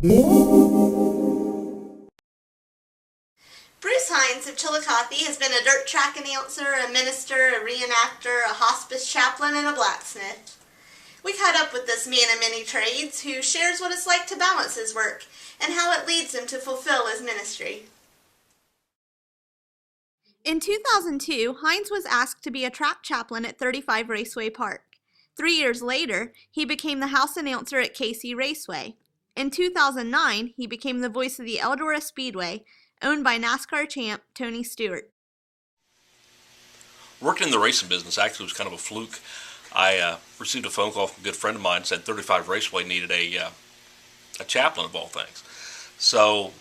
Bruce Hines of Chillicothe has been a dirt track announcer, a minister, a reenactor, a hospice chaplain, and a blacksmith. We caught up with this man of many trades who shares what it's like to balance his work and how it leads him to fulfill his ministry. In 2002, Hines was asked to be a track chaplain at 35 Raceway Park. 3 years later, he became the house announcer at KC Raceway. In 2009, he became the voice of the Eldora Speedway, owned by NASCAR champ Tony Stewart. Working in the racing business actually was kind of a fluke. I received a phone call from a good friend of mine, said 35 Raceway needed a chaplain of all things. So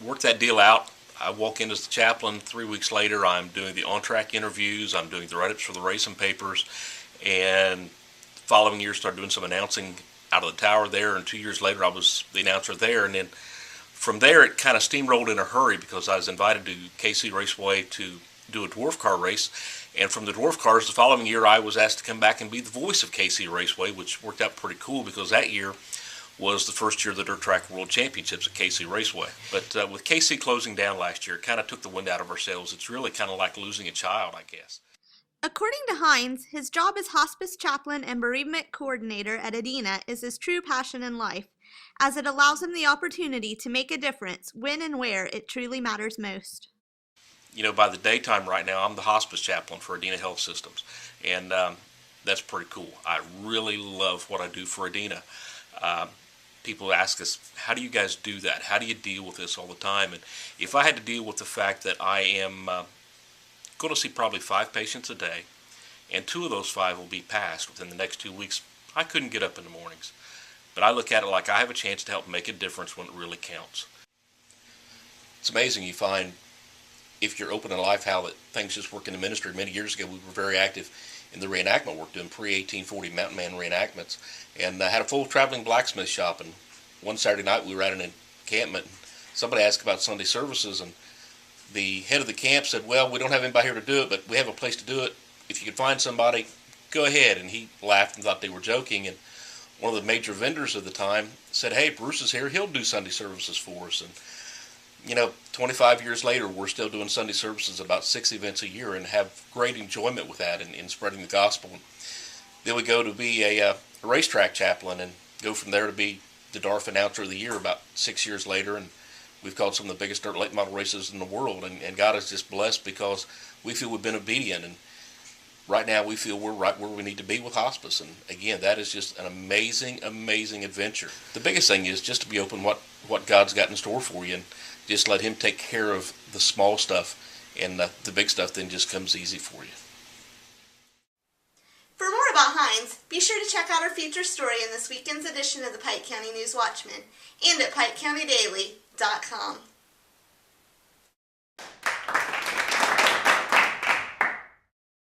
worked that deal out. I walk in as the chaplain. 3 weeks later, I'm doing the on-track interviews. I'm doing the write-ups for the racing papers. And the following year, started doing some announcing out of the tower there. And 2 years later, I was the announcer there. And then from there, it kind of steamrolled in a hurry because I was invited to KC Raceway to do a dwarf car race. And from the dwarf cars, the following year, I was asked to come back and be the voice of KC Raceway, which worked out pretty cool because that year was the first year of the Dirt Track World Championships at KC Raceway. But with KC closing down last year, it kind of took the wind out of our sails. It's really kind of like losing a child, I guess. According to Hines, his job as hospice chaplain and bereavement coordinator at Adina is his true passion in life, as it allows him the opportunity to make a difference when and where it truly matters most. You know, by the daytime right now, I'm the hospice chaplain for Adina Health Systems, and that's pretty cool. I really love what I do for Adina. People ask us, how do you guys do that? How do you deal with this all the time? And if I had to deal with the fact that I am going to see probably 5 patients a day, and 2 of those 5 will be passed within the next 2 weeks, I couldn't get up in the mornings. But I look at it like I have a chance to help make a difference when it really counts. It's amazing you find, if you're open in life, how that things just work in the ministry. Many years ago, we were very active in the reenactment work, doing pre-1840 mountain man reenactments, and I had a full traveling blacksmith shop. And one Saturday night, we were at an encampment. Somebody asked about Sunday services, and the head of the camp said, well, we don't have anybody here to do it, but we have a place to do it. If you could find somebody, go ahead. And he laughed and thought they were joking. And one of the major vendors of the time said, hey, Bruce is here. He'll do Sunday services for us. And, you know, 25 years later, we're still doing Sunday services about 6 events a year and have great enjoyment with that in spreading the gospel. Then we go to be a racetrack chaplain and go from there to be the DARF announcer of the year about 6 years later. And we've called some of the biggest dirt late model races in the world. And God is just blessed because we feel we've been obedient. And right now we feel we're right where we need to be with hospice. And again, that is just an amazing, amazing adventure. The biggest thing is just to be open what God's got in store for you, and just let Him take care of the small stuff, and the big stuff then just comes easy for you. For more about Hines, be sure to check out our feature story in this weekend's edition of the Pike County News Watchman and at PikeCountyDaily.com.